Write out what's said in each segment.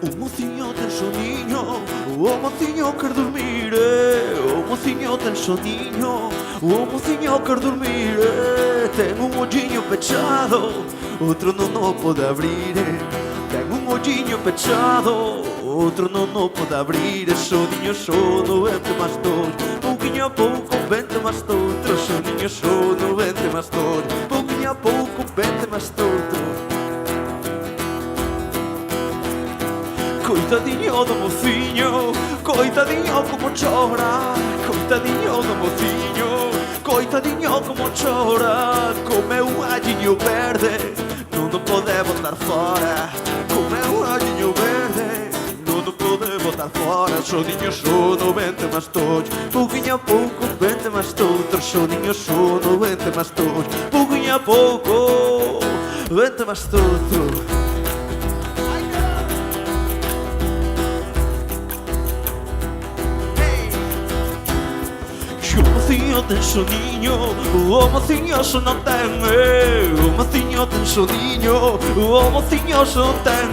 O mocinho ten soninho, o mocinho quer dormir, o mocinho ten soninho, o mocinho quer dormir. Ten un olliño pechado, outro non o pode abrir. Ten un olliño pechado, outro non o pode abrir. Soninho sono, vente máis todos, pouquiño a pouco, vente máis todos. Soninho sono, vente máis todos, pouquiño a pouco, vente máis todos. Coitadiño do mociño, coitadiño como chora. Coitadiño do mociño, coitadiño como chora. Comeu un alliño verde, non o pode botar fora. Comeu un alliño verde, non o pode botar fora. Soninho sono, vente máis todos, pouquiño a pouco, vente máis todos. Soninho sono, vente máis todos, pouquiño a pouco, vente máis todos. O mocinho ten soninho, o mocinho só non ten. O mocinho ten soninho, o mocinho só non ten.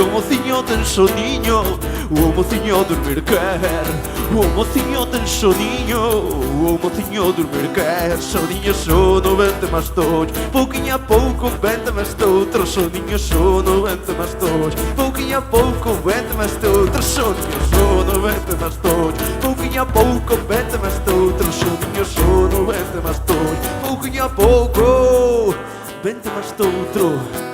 O mocinho ten soninho, o mocinho dormir quer. O mocinho ten soninho, o mocinho dormir quer. Soninho sono, vente máis todos, pouquiño a pouco, vente máis todos. Soninho sono, vente máis todos, pouquiño a pouco, vente máis todos. Soninho sono, vente máis todos, pouquiño a pouco, vente máis todos. Soninho sono, vente máis todos, pouquiño a pouco, vente máis todos.